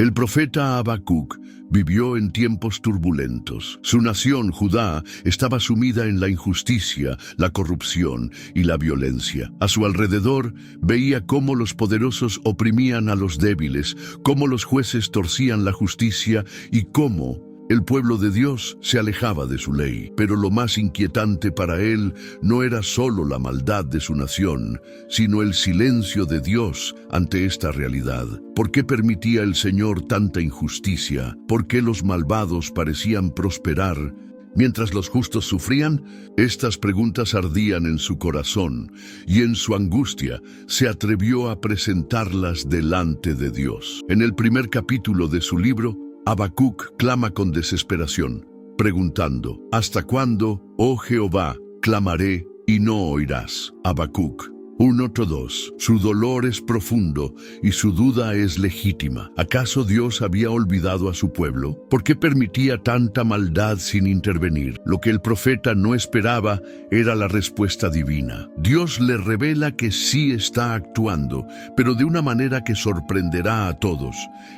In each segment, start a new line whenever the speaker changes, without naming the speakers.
El profeta Habacuc vivió en tiempos turbulentos. Su nación, Judá, estaba sumida en la injusticia, la corrupción y la violencia. A su alrededor veía cómo los poderosos oprimían a los débiles, cómo los jueces torcían la justicia y cómo el pueblo de Dios se alejaba de su ley. Pero lo más inquietante para él no era solo la maldad de su nación, sino el silencio de Dios ante esta realidad. ¿Por qué permitía el Señor tanta injusticia? ¿Por qué los malvados parecían prosperar mientras los justos sufrían? Estas preguntas ardían en su corazón, y en su angustia se atrevió a presentarlas delante de Dios. En el primer capítulo de su libro, Habacuc clama con desesperación, preguntando: ¿hasta cuándo, oh Jehová, clamaré y no oirás? Habacuc 1:2. Su dolor es profundo y su duda es legítima. ¿Acaso Dios había olvidado a su pueblo? ¿Por qué permitía tanta maldad sin intervenir? Lo que el profeta no esperaba era la respuesta divina. Dios le revela que sí está actuando, pero de una manera que sorprenderá a todos.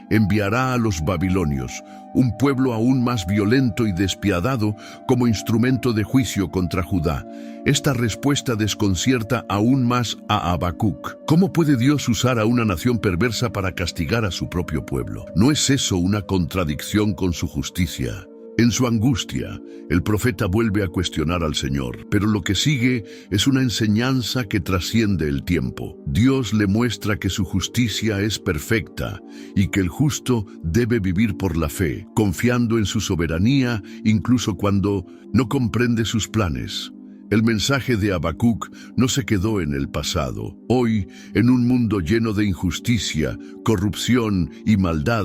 Enviará a los babilonios, un pueblo aún más violento y despiadado, como instrumento de juicio contra Judá. Esta respuesta desconcierta aún más a Habacuc. ¿Cómo puede Dios usar a una nación perversa para castigar a su propio pueblo? ¿No es eso una contradicción con su justicia? En su angustia, el profeta vuelve a cuestionar al Señor, pero lo que sigue es una enseñanza que trasciende el tiempo. Dios le muestra que su justicia es perfecta y que el justo debe vivir por la fe, confiando en su soberanía incluso cuando no comprende sus planes. El mensaje de Habacuc no se quedó en el pasado. Hoy, en un mundo lleno de injusticia, corrupción y maldad,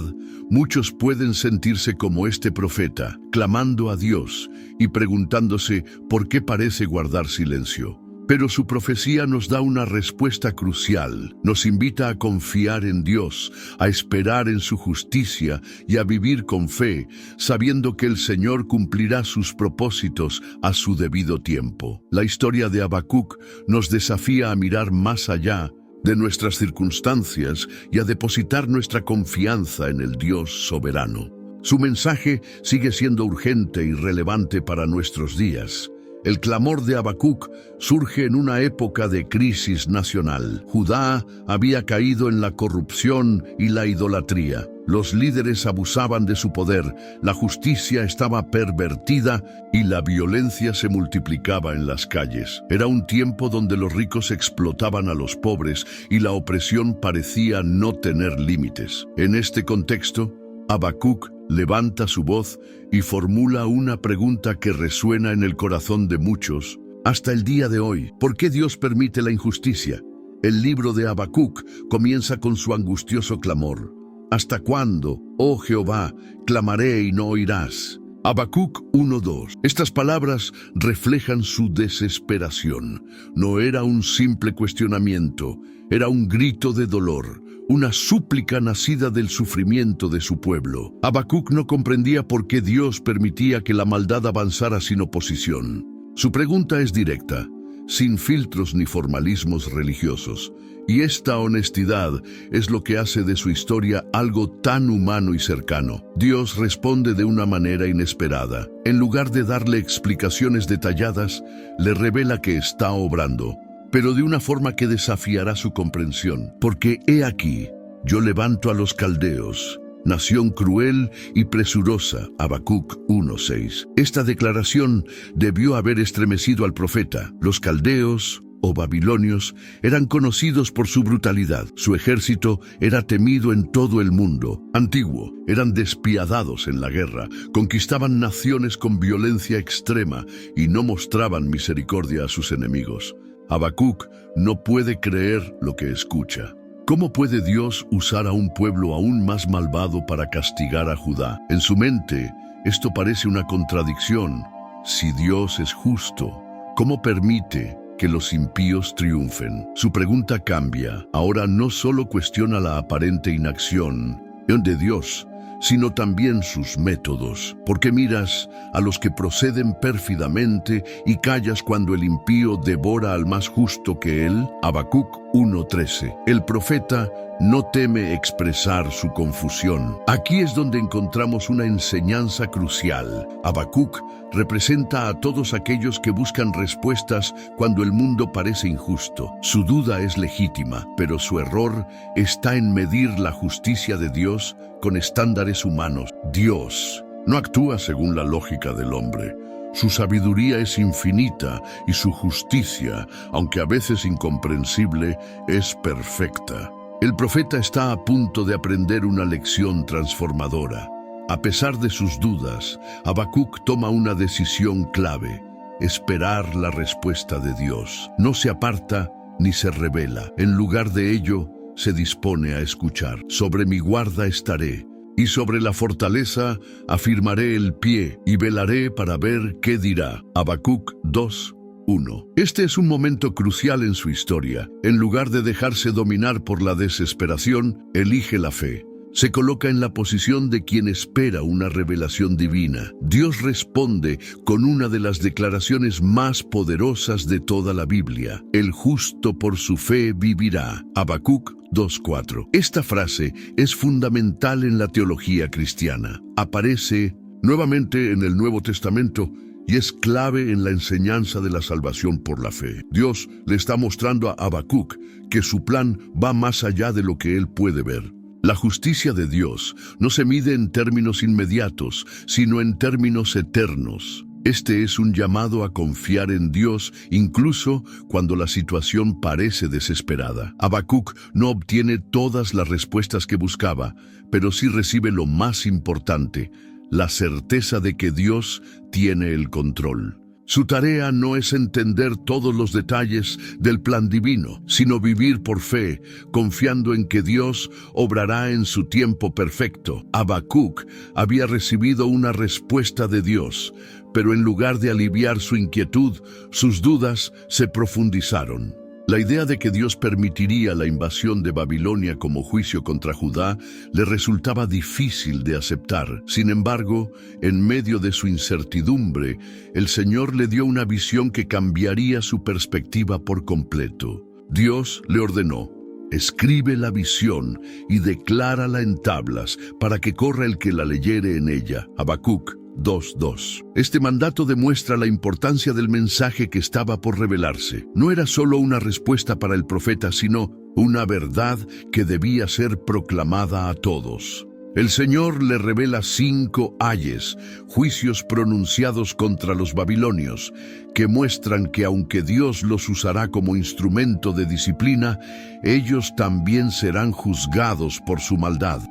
muchos pueden sentirse como este profeta, clamando a Dios y preguntándose por qué parece guardar silencio. Pero su profecía nos da una respuesta crucial. Nos invita a confiar en Dios, a esperar en su justicia y a vivir con fe, sabiendo que el Señor cumplirá sus propósitos a su debido tiempo. La historia de Habacuc nos desafía a mirar más allá de nuestras circunstancias y a depositar nuestra confianza en el Dios soberano. Su mensaje sigue siendo urgente y relevante para nuestros días. El clamor de Habacuc surge en una época de crisis nacional. Judá había caído en la corrupción y la idolatría. Los líderes abusaban de su poder, la justicia estaba pervertida y la violencia se multiplicaba en las calles. Era un tiempo donde los ricos explotaban a los pobres y la opresión parecía no tener límites. En este contexto, Habacuc levanta su voz y formula una pregunta que resuena en el corazón de muchos hasta el día de hoy. ¿Por qué Dios permite la injusticia? El libro de Habacuc comienza con su angustioso clamor. ¿Hasta cuándo, oh Jehová, clamaré y no oirás? Habacuc 1:2. Estas palabras reflejan su desesperación. No era un simple cuestionamiento, era un grito de dolor, una súplica nacida del sufrimiento de su pueblo. Habacuc no comprendía por qué Dios permitía que la maldad avanzara sin oposición. Su pregunta es directa, sin filtros ni formalismos religiosos. Y esta honestidad es lo que hace de su historia algo tan humano y cercano. Dios responde de una manera inesperada. En lugar de darle explicaciones detalladas, le revela que está obrando, pero de una forma que desafiará su comprensión. Porque he aquí, yo levanto a los caldeos, nación cruel y presurosa. Habacuc 1:6. Esta declaración debió haber estremecido al profeta. Los caldeos o babilonios eran conocidos por su brutalidad. Su ejército era temido en todo el mundo antiguo. Eran despiadados en la guerra, conquistaban naciones con violencia extrema y no mostraban misericordia a sus enemigos. Habacuc no puede creer lo que escucha. ¿Cómo puede Dios usar a un pueblo aún más malvado para castigar a Judá? En su mente, esto parece una contradicción. Si Dios es justo, ¿cómo permite que los impíos triunfen? Su pregunta cambia. Ahora no solo cuestiona la aparente inacción de Dios, sino también sus métodos. ¿Por qué miras a los que proceden pérfidamente y callas cuando el impío devora al más justo que él? Habacuc 1:13. El profeta no teme expresar su confusión. Aquí es donde encontramos una enseñanza crucial. Habacuc representa a todos aquellos que buscan respuestas cuando el mundo parece injusto. Su duda es legítima, pero su error está en medir la justicia de Dios con estándares humanos. Dios no actúa según la lógica del hombre. Su sabiduría es infinita y su justicia, aunque a veces incomprensible, es perfecta. El profeta está a punto de aprender una lección transformadora. A pesar de sus dudas, Habacuc toma una decisión clave: esperar la respuesta de Dios. No se aparta ni se rebela. En lugar de ello, se dispone a escuchar. Sobre mi guarda estaré, y sobre la fortaleza afirmaré el pie, y velaré para ver qué dirá. Habacuc 2:1. Este es un momento crucial en su historia. En lugar de dejarse dominar por la desesperación, elige la fe. Se coloca en la posición de quien espera una revelación divina. Dios responde con una de las declaraciones más poderosas de toda la Biblia: el justo por su fe vivirá. Habacuc 2:4. Esta frase es fundamental en la teología cristiana. Aparece nuevamente en el Nuevo Testamento y es clave en la enseñanza de la salvación por la fe. Dios le está mostrando a Habacuc que su plan va más allá de lo que él puede ver. La justicia de Dios no se mide en términos inmediatos, sino en términos eternos. Este es un llamado a confiar en Dios incluso cuando la situación parece desesperada. Habacuc no obtiene todas las respuestas que buscaba, pero sí recibe lo más importante: la certeza de que Dios tiene el control. Su tarea no es entender todos los detalles del plan divino, sino vivir por fe, confiando en que Dios obrará en su tiempo perfecto. Habacuc había recibido una respuesta de Dios, pero en lugar de aliviar su inquietud, sus dudas se profundizaron. La idea de que Dios permitiría la invasión de Babilonia como juicio contra Judá le resultaba difícil de aceptar. Sin embargo, en medio de su incertidumbre, el Señor le dio una visión que cambiaría su perspectiva por completo. Dios le ordenó: escribe la visión y declárala en tablas para que corra el que la leyere en ella. Habacuc 2:2. Este mandato demuestra la importancia del mensaje que estaba por revelarse. No era solo una respuesta para el profeta, sino una verdad que debía ser proclamada a todos. El Señor le revela 5 ayes, juicios pronunciados contra los babilonios, que muestran que aunque Dios los usará como instrumento de disciplina, ellos también serán juzgados por su maldad.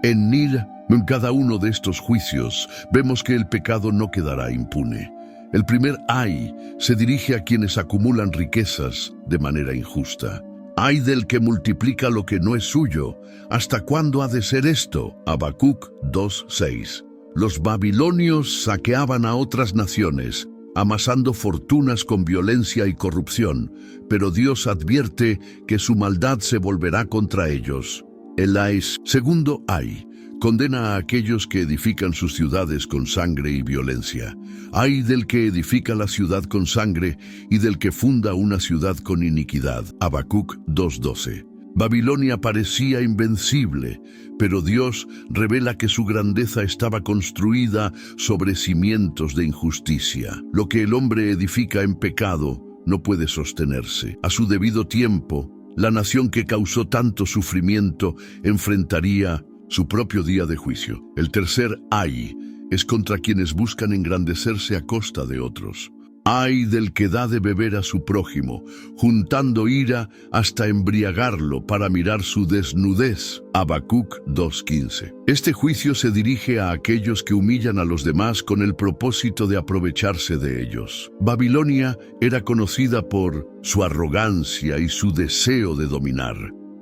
En cada uno de estos juicios vemos que el pecado no quedará impune. El primer ay se dirige a quienes acumulan riquezas de manera injusta. Ay del que multiplica lo que no es suyo. ¿Hasta cuándo ha de ser esto? Habacuc 2:6. Los babilonios saqueaban a otras naciones, amasando fortunas con violencia y corrupción, pero Dios advierte que su maldad se volverá contra ellos. El segundo ay condena a aquellos que edifican sus ciudades con sangre y violencia. Ay del que edifica la ciudad con sangre y del que funda una ciudad con iniquidad. Habacuc 2:12. Babilonia parecía invencible, pero Dios revela que su grandeza estaba construida sobre cimientos de injusticia. Lo que el hombre edifica en pecado no puede sostenerse. A su debido tiempo, la nación que causó tanto sufrimiento enfrentaría su propio día de juicio. El tercer ay es contra quienes buscan engrandecerse a costa de otros. Ay del que da de beber a su prójimo, juntando ira hasta embriagarlo para mirar su desnudez. Habacuc 2:15. Este juicio se dirige a aquellos que humillan a los demás con el propósito de aprovecharse de ellos. Babilonia era conocida por su arrogancia y su deseo de dominar.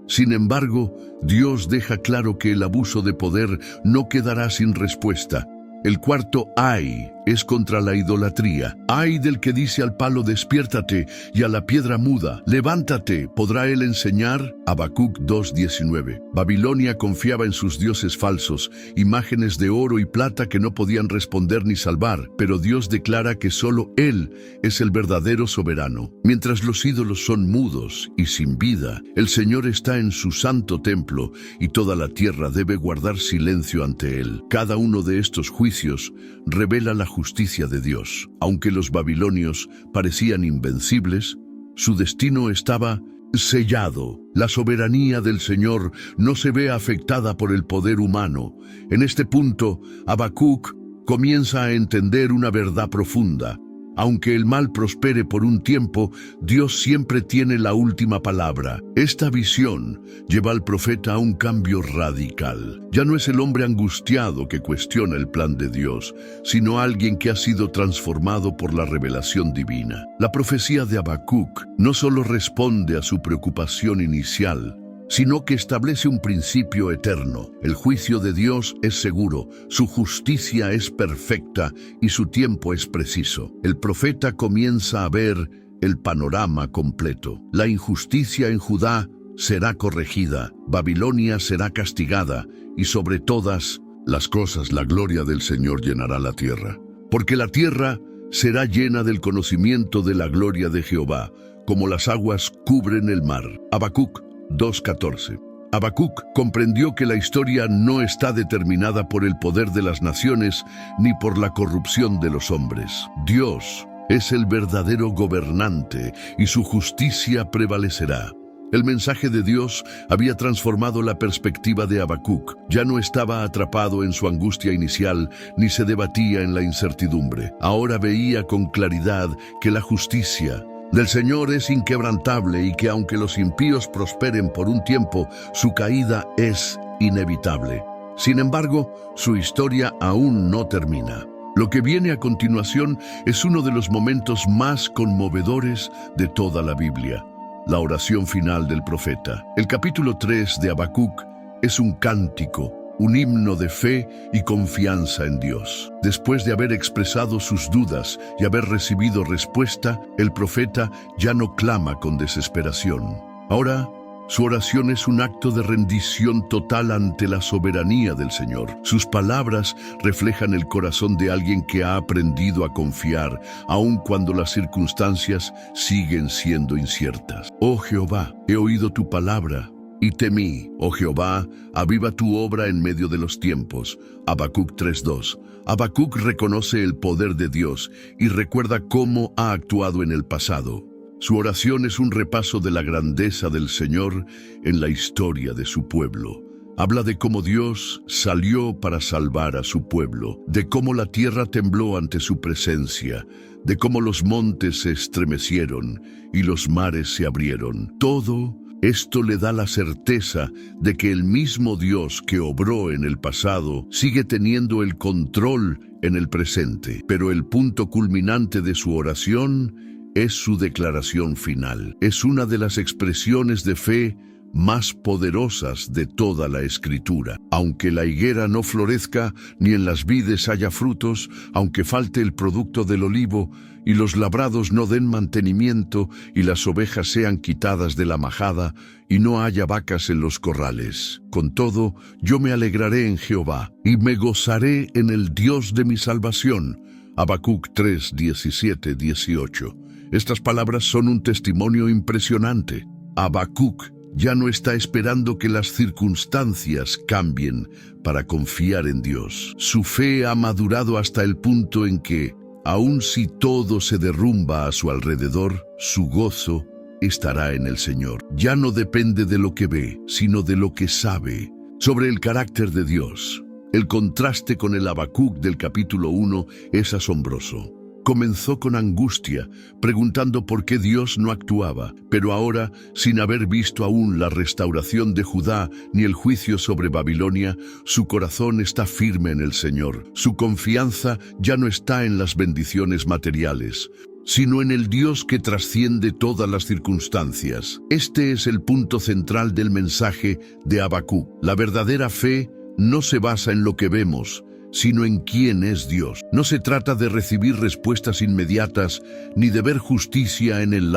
Sin embargo, Dios deja claro que el abuso de poder no quedará sin respuesta. El cuarto ay es contra la idolatría. Ay del que dice al palo, despiértate, y a la piedra muda, levántate, ¿podrá él enseñar? Habacuc 2:19. Babilonia confiaba en sus dioses falsos, imágenes de oro y plata que no podían responder ni salvar, pero Dios declara que solo Él es el verdadero soberano. Mientras los ídolos son mudos y sin vida, el Señor está en su santo templo y toda la tierra debe guardar silencio ante Él. Cada uno de estos juicios revela la justicia de Dios. Aunque los babilonios parecían invencibles, su destino estaba sellado. La soberanía del Señor no se ve afectada por el poder humano. En este punto, Habacuc comienza a entender una verdad profunda. Aunque el mal prospere por un tiempo, Dios siempre tiene la última palabra. Esta visión lleva al profeta a un cambio radical. Ya no es el hombre angustiado que cuestiona el plan de Dios, sino alguien que ha sido transformado por la revelación divina. La profecía de Habacuc no solo responde a su preocupación inicial, sino que establece un principio eterno. El juicio de Dios es seguro, su justicia es perfecta y su tiempo es preciso. El profeta comienza a ver el panorama completo. La injusticia en Judá será corregida, Babilonia será castigada y sobre todas las cosas la gloria del Señor llenará la tierra. Porque la tierra será llena del conocimiento de la gloria de Jehová, como las aguas cubren el mar. Habacuc 2:14. Habacuc comprendió que la historia no está determinada por el poder de las naciones ni por la corrupción de los hombres. Dios es el verdadero gobernante y su justicia prevalecerá. El mensaje de Dios había transformado la perspectiva de Habacuc. Ya no estaba atrapado en su angustia inicial ni se debatía en la incertidumbre. Ahora veía con claridad que la justicia del Señor es inquebrantable y que aunque los impíos prosperen por un tiempo, su caída es inevitable. Sin embargo, su historia aún no termina. Lo que viene a continuación es uno de los momentos más conmovedores de toda la Biblia, la oración final del profeta. El capítulo 3 de Habacuc es un cántico, un himno de fe y confianza en Dios. Después de haber expresado sus dudas y haber recibido respuesta, el profeta ya no clama con desesperación. Ahora, su oración es un acto de rendición total ante la soberanía del Señor. Sus palabras reflejan el corazón de alguien que ha aprendido a confiar, aun cuando las circunstancias siguen siendo inciertas. Oh Jehová, he oído tu palabra y temí. Oh Jehová, aviva tu obra en medio de los tiempos. Habacuc 3:2. Habacuc reconoce el poder de Dios y recuerda cómo ha actuado en el pasado. Su oración es un repaso de la grandeza del Señor en la historia de su pueblo. Habla de cómo Dios salió para salvar a su pueblo, de cómo la tierra tembló ante su presencia, de cómo los montes se estremecieron y los mares se abrieron. Todo esto le da la certeza de que el mismo Dios que obró en el pasado sigue teniendo el control en el presente. Pero el punto culminante de su oración es su declaración final. Es una de las expresiones de fe más poderosas de toda la Escritura. Aunque la higuera no florezca, ni en las vides haya frutos, aunque falte el producto del olivo, y los labrados no den mantenimiento, y las ovejas sean quitadas de la majada, y no haya vacas en los corrales. Con todo, yo me alegraré en Jehová, y me gozaré en el Dios de mi salvación. Habacuc 3, 17, 18. Estas palabras son un testimonio impresionante. Habacuc ya no está esperando que las circunstancias cambien para confiar en Dios. Su fe ha madurado hasta el punto en que, aun si todo se derrumba a su alrededor, su gozo estará en el Señor. Ya no depende de lo que ve, sino de lo que sabe. Sobre el carácter de Dios, el contraste con el Habacuc del capítulo 1 es asombroso. Comenzó con angustia, preguntando por qué Dios no actuaba, pero ahora, sin haber visto aún la restauración de Judá ni el juicio sobre Babilonia, su corazón está firme en el Señor. Su confianza ya no está en las bendiciones materiales, sino en el Dios que trasciende todas las circunstancias. Este es el punto central del mensaje de Habacuc. La verdadera fe no se basa en lo que vemos, sino en quién es Dios. No se trata de recibir respuestas inmediatas, ni de ver justicia en el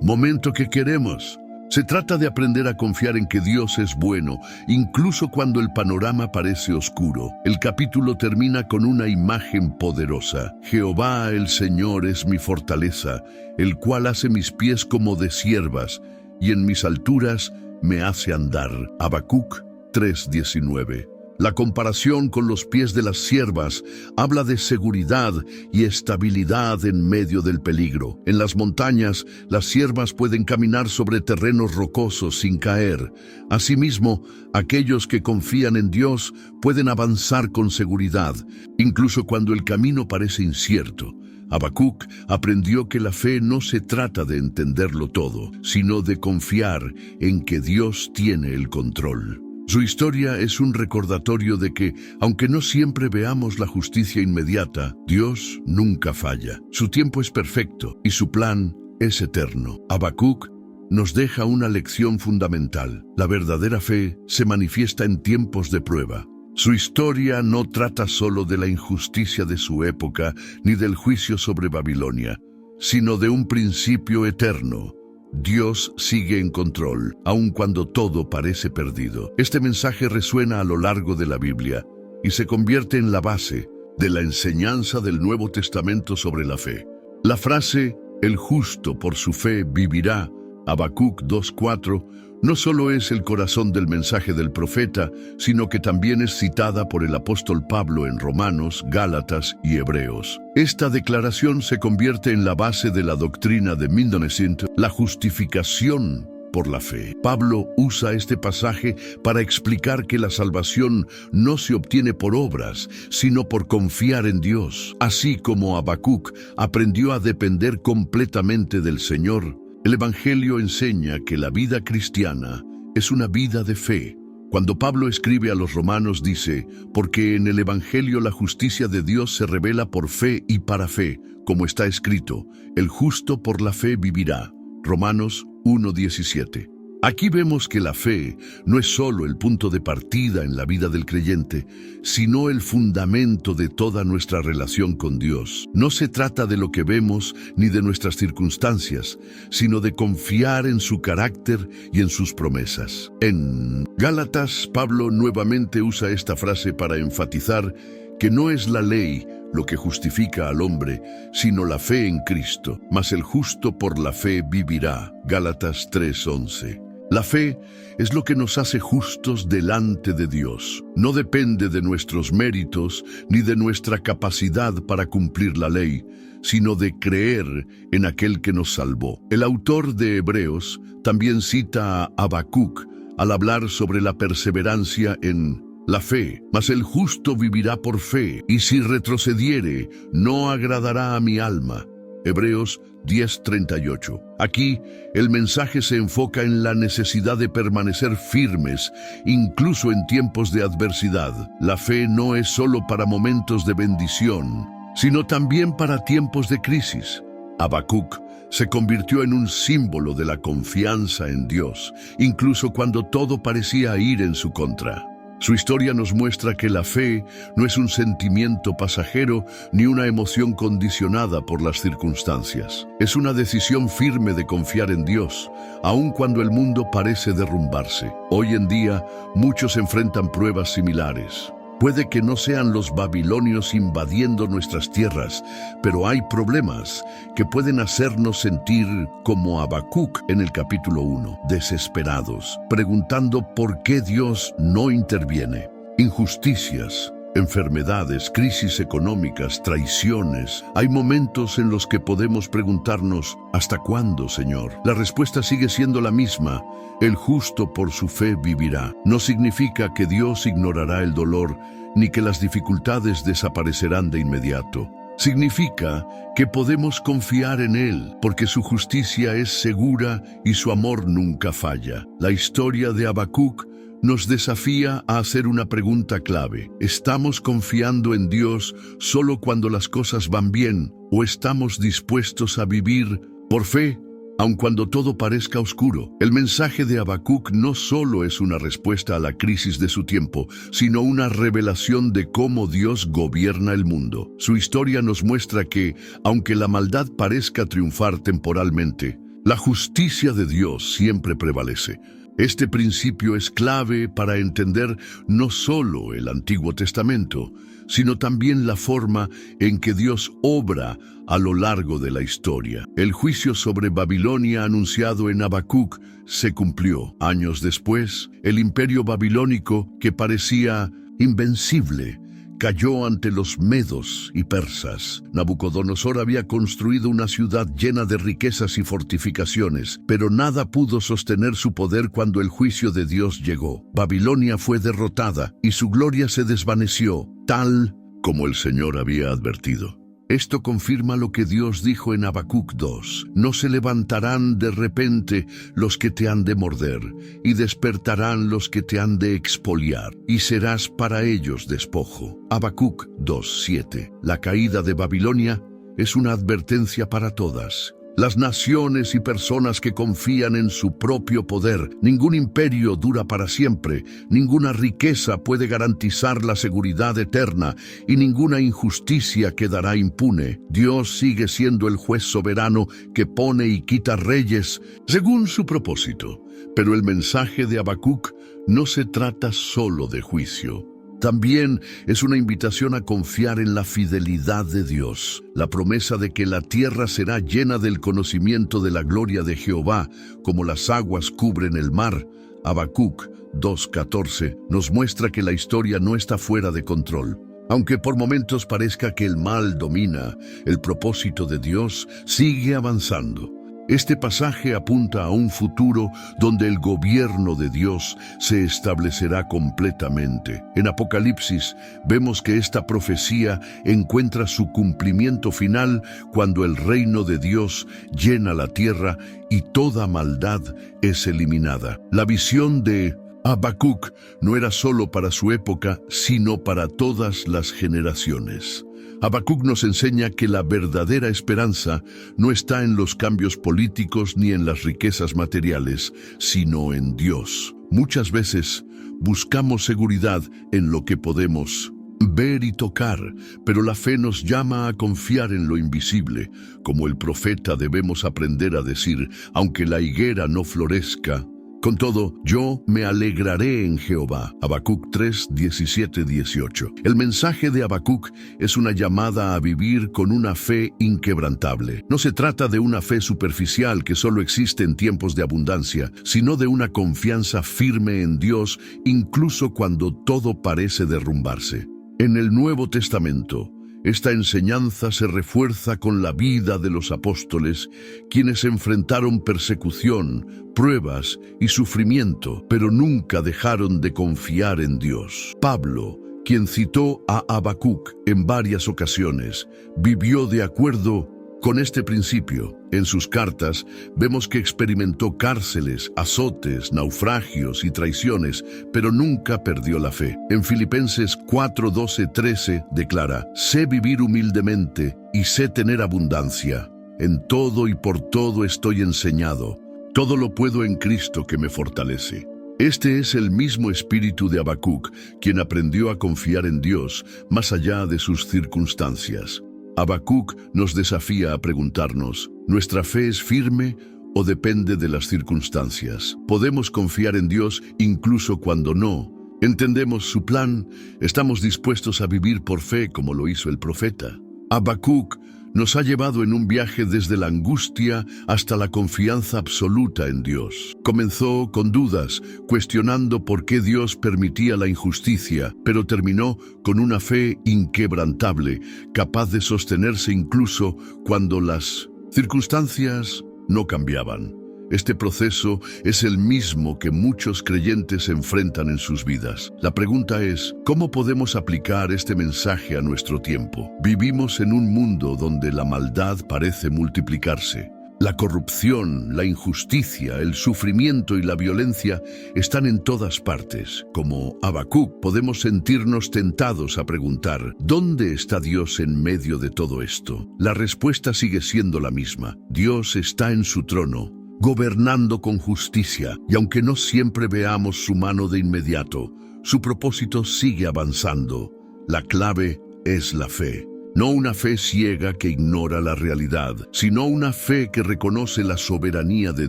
momento que queremos. Se trata de aprender a confiar en que Dios es bueno, incluso cuando el panorama parece oscuro. El capítulo termina con una imagen poderosa. Jehová el Señor es mi fortaleza, el cual hace mis pies como de ciervas, y en mis alturas me hace andar. Habacuc 3:19. La comparación con los pies de las ciervas habla de seguridad y estabilidad en medio del peligro. En las montañas, las ciervas pueden caminar sobre terrenos rocosos sin caer. Asimismo, aquellos que confían en Dios pueden avanzar con seguridad, incluso cuando el camino parece incierto. Habacuc aprendió que la fe no se trata de entenderlo todo, sino de confiar en que Dios tiene el control. Su historia es un recordatorio de que, aunque no siempre veamos la justicia inmediata, Dios nunca falla. Su tiempo es perfecto y su plan es eterno. Habacuc nos deja una lección fundamental. La verdadera fe se manifiesta en tiempos de prueba. Su historia no trata solo de la injusticia de su época ni del juicio sobre Babilonia, sino de un principio eterno. Dios sigue en control, aun cuando todo parece perdido. Este mensaje resuena a lo largo de la Biblia y se convierte en la base de la enseñanza del Nuevo Testamento sobre la fe. La frase, el justo por su fe vivirá, Habacuc 2:4, no solo es el corazón del mensaje del profeta, sino que también es citada por el apóstol Pablo en Romanos, Gálatas y Hebreos. Esta declaración se convierte en la base de la doctrina de Mindonesind, la justificación por la fe. Pablo usa este pasaje para explicar que la salvación no se obtiene por obras, sino por confiar en Dios. Así como Habacuc aprendió a depender completamente del Señor, el Evangelio enseña que la vida cristiana es una vida de fe. Cuando Pablo escribe a los romanos dice, porque en el Evangelio la justicia de Dios se revela por fe y para fe, como está escrito, el justo por la fe vivirá. Romanos 1:17. Aquí vemos que la fe no es solo el punto de partida en la vida del creyente, sino el fundamento de toda nuestra relación con Dios. No se trata de lo que vemos ni de nuestras circunstancias, sino de confiar en su carácter y en sus promesas. En Gálatas, Pablo nuevamente usa esta frase para enfatizar que no es la ley lo que justifica al hombre, sino la fe en Cristo. Mas el justo por la fe vivirá. Gálatas 3:11. La fe es lo que nos hace justos delante de Dios. No depende de nuestros méritos ni de nuestra capacidad para cumplir la ley, sino de creer en aquel que nos salvó. El autor de Hebreos también cita a Habacuc al hablar sobre la perseverancia en la fe. Mas el justo vivirá por fe, y si retrocediere, no agradará a mi alma. Hebreos 10:38. Aquí, el mensaje se enfoca en la necesidad de permanecer firmes, incluso en tiempos de adversidad. La fe no es solo para momentos de bendición, sino también para tiempos de crisis. Habacuc se convirtió en un símbolo de la confianza en Dios, incluso cuando todo parecía ir en su contra. Su historia nos muestra que la fe no es un sentimiento pasajero ni una emoción condicionada por las circunstancias. Es una decisión firme de confiar en Dios, aun cuando el mundo parece derrumbarse. Hoy en día, muchos enfrentan pruebas similares. Puede que no sean los babilonios invadiendo nuestras tierras, pero hay problemas que pueden hacernos sentir como Habacuc en el capítulo 1, desesperados, preguntando por qué Dios no interviene. Injusticias, enfermedades, crisis económicas, traiciones. Hay momentos en los que podemos preguntarnos, ¿hasta cuándo, Señor? La respuesta sigue siendo la misma. El justo por su fe vivirá. No significa que Dios ignorará el dolor, ni que las dificultades desaparecerán de inmediato. Significa que podemos confiar en Él, porque su justicia es segura y su amor nunca falla. La historia de Habacuc nos desafía a hacer una pregunta clave. ¿Estamos confiando en Dios solo cuando las cosas van bien, o estamos dispuestos a vivir por fe aun cuando todo parezca oscuro. El mensaje de Habacuc no solo es una respuesta a la crisis de su tiempo, sino una revelación de cómo Dios gobierna el mundo. Su historia nos muestra que, aunque la maldad parezca triunfar temporalmente, la justicia de Dios siempre prevalece. Este principio es clave para entender no solo el Antiguo Testamento, sino también la forma en que Dios obra a lo largo de la historia. El juicio sobre Babilonia anunciado en Habacuc se cumplió. Años después, el imperio babilónico, que parecía invencible, cayó ante los medos y persas. Nabucodonosor había construido una ciudad llena de riquezas y fortificaciones, pero nada pudo sostener su poder cuando el juicio de Dios llegó. Babilonia fue derrotada y su gloria se desvaneció, tal como el Señor había advertido. Esto confirma lo que Dios dijo en Habacuc 2. No se levantarán de repente los que te han de morder, y despertarán los que te han de expoliar, y serás para ellos despojo. Habacuc 2:7. La caída de Babilonia es una advertencia para todas. Las naciones y personas que confían en su propio poder. Ningún imperio dura para siempre, ninguna riqueza puede garantizar la seguridad eterna y ninguna injusticia quedará impune. Dios sigue siendo el juez soberano que pone y quita reyes según su propósito. Pero el mensaje de Habacuc no se trata solo de juicio. También es una invitación a confiar en la fidelidad de Dios, la promesa de que la tierra será llena del conocimiento de la gloria de Jehová, como las aguas cubren el mar. Habacuc 2:14 nos muestra que la historia no está fuera de control. Aunque por momentos parezca que el mal domina, el propósito de Dios sigue avanzando. Este pasaje apunta a un futuro donde el gobierno de Dios se establecerá completamente. En Apocalipsis vemos que esta profecía encuentra su cumplimiento final cuando el reino de Dios llena la tierra y toda maldad es eliminada. La visión de Habacuc no era solo para su época, sino para todas las generaciones. Habacuc nos enseña que la verdadera esperanza no está en los cambios políticos ni en las riquezas materiales, sino en Dios. Muchas veces buscamos seguridad en lo que podemos ver y tocar, pero la fe nos llama a confiar en lo invisible. Como el profeta debemos aprender a decir, aunque la higuera no florezca, con todo, yo me alegraré en Jehová. Habacuc 3:17-18. El mensaje de Habacuc es una llamada a vivir con una fe inquebrantable. No se trata de una fe superficial que solo existe en tiempos de abundancia, sino de una confianza firme en Dios, incluso cuando todo parece derrumbarse. En el Nuevo Testamento, esta enseñanza se refuerza con la vida de los apóstoles, quienes enfrentaron persecución, pruebas y sufrimiento, pero nunca dejaron de confiar en Dios. Pablo, quien citó a Habacuc en varias ocasiones, vivió de acuerdo con este principio. En sus cartas vemos que experimentó cárceles, azotes, naufragios y traiciones, pero nunca perdió la fe. En Filipenses 4:12-13 declara: sé vivir humildemente y sé tener abundancia. En todo y por todo estoy enseñado. Todo lo puedo en Cristo que me fortalece. Este es el mismo espíritu de Habacuc, quien aprendió a confiar en Dios más allá de sus circunstancias. Habacuc nos desafía a preguntarnos, ¿nuestra fe es firme o depende de las circunstancias? ¿Podemos confiar en Dios incluso cuando no entendemos su plan? ¿Estamos dispuestos a vivir por fe como lo hizo el profeta? Habacuc nos ha llevado en un viaje desde la angustia hasta la confianza absoluta en Dios. Comenzó con dudas, cuestionando por qué Dios permitía la injusticia, pero terminó con una fe inquebrantable, capaz de sostenerse incluso cuando las circunstancias no cambiaban. Este proceso es el mismo que muchos creyentes enfrentan en sus vidas. La pregunta es, ¿cómo podemos aplicar este mensaje a nuestro tiempo? Vivimos en un mundo donde la maldad parece multiplicarse. La corrupción, la injusticia, el sufrimiento y la violencia están en todas partes. Como Habacuc, podemos sentirnos tentados a preguntar, ¿dónde está Dios en medio de todo esto? La respuesta sigue siendo la misma. Dios está en su trono, gobernando con justicia, y aunque no siempre veamos su mano de inmediato, su propósito sigue avanzando. La clave es la fe. No una fe ciega que ignora la realidad, sino una fe que reconoce la soberanía de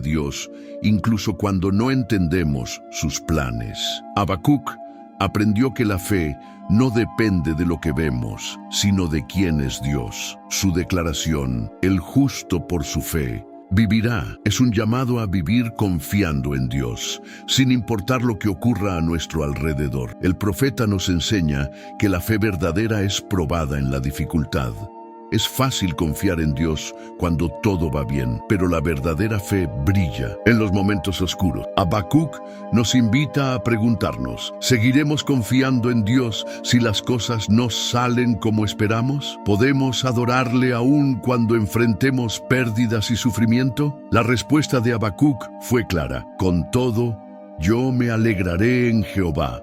Dios, incluso cuando no entendemos sus planes. Habacuc aprendió que la fe no depende de lo que vemos, sino de quién es Dios. Su declaración, el justo por su fe, vivirá, es un llamado a vivir confiando en Dios, sin importar lo que ocurra a nuestro alrededor. El profeta nos enseña que la fe verdadera es probada en la dificultad. Es fácil confiar en Dios cuando todo va bien, pero la verdadera fe brilla en los momentos oscuros. Habacuc nos invita a preguntarnos, ¿seguiremos confiando en Dios si las cosas no salen como esperamos? ¿Podemos adorarle aún cuando enfrentemos pérdidas y sufrimiento? La respuesta de Habacuc fue clara: con todo, yo me alegraré en Jehová.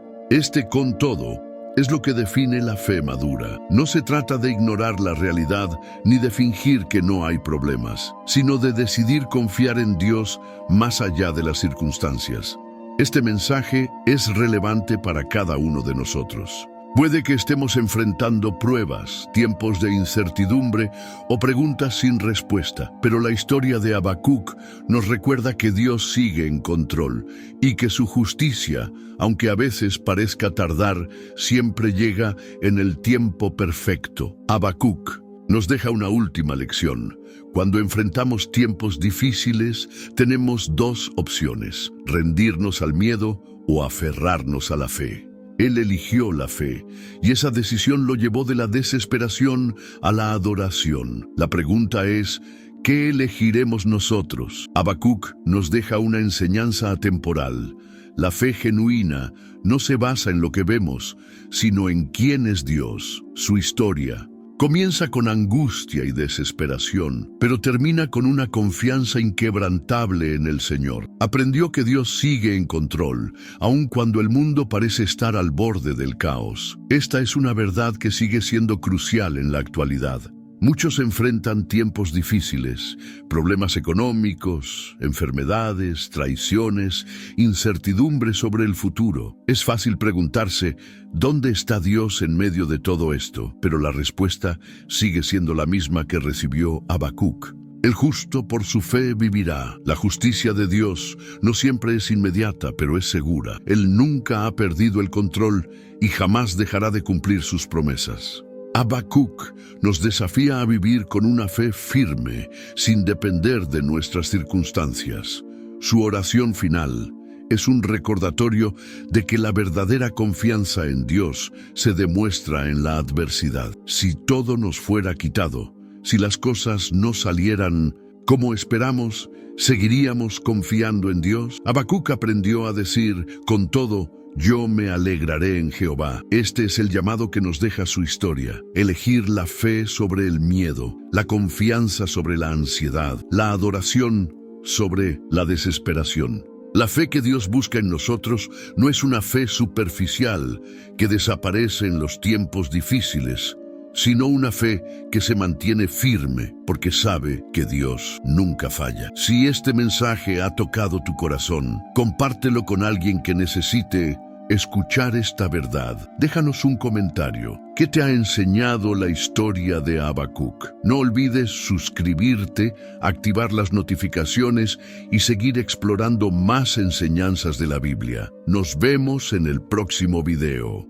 Con todo es lo que define la fe madura. No se trata de ignorar la realidad ni de fingir que no hay problemas, sino de decidir confiar en Dios más allá de las circunstancias. Este mensaje es relevante para cada uno de nosotros. Puede que estemos enfrentando pruebas, tiempos de incertidumbre o preguntas sin respuesta, pero la historia de Habacuc nos recuerda que Dios sigue en control y que su justicia, aunque a veces parezca tardar, siempre llega en el tiempo perfecto. Habacuc nos deja una última lección. Cuando enfrentamos tiempos difíciles, tenemos dos opciones: rendirnos al miedo o aferrarnos a la fe. Él eligió la fe, y esa decisión lo llevó de la desesperación a la adoración. La pregunta es, ¿qué elegiremos nosotros? Habacuc nos deja una enseñanza atemporal. La fe genuina no se basa en lo que vemos, sino en quién es Dios. Su historia comienza con angustia y desesperación, pero termina con una confianza inquebrantable en el Señor. Aprendió que Dios sigue en control, aun cuando el mundo parece estar al borde del caos. Esta es una verdad que sigue siendo crucial en la actualidad. Muchos enfrentan tiempos difíciles, problemas económicos, enfermedades, traiciones, incertidumbre sobre el futuro. Es fácil preguntarse, ¿dónde está Dios en medio de todo esto? Pero la respuesta sigue siendo la misma que recibió Habacuc. El justo por su fe vivirá. La justicia de Dios no siempre es inmediata, pero es segura. Él nunca ha perdido el control y jamás dejará de cumplir sus promesas. Habacuc nos desafía a vivir con una fe firme, sin depender de nuestras circunstancias. Su oración final es un recordatorio de que la verdadera confianza en Dios se demuestra en la adversidad. Si todo nos fuera quitado, si las cosas no salieran como esperamos, ¿seguiríamos confiando en Dios? Habacuc aprendió a decir, con todo, yo me alegraré en Jehová. Este es el llamado que nos deja su historia. Elegir la fe sobre el miedo, la confianza sobre la ansiedad, la adoración sobre la desesperación. La fe que Dios busca en nosotros no es una fe superficial que desaparece en los tiempos difíciles, sino una fe que se mantiene firme porque sabe que Dios nunca falla. Si este mensaje ha tocado tu corazón, compártelo con alguien que necesite escuchar esta verdad. Déjanos un comentario. ¿Qué te ha enseñado la historia de Habacuc? No olvides suscribirte, activar las notificaciones y seguir explorando más enseñanzas de la Biblia. Nos vemos en el próximo video.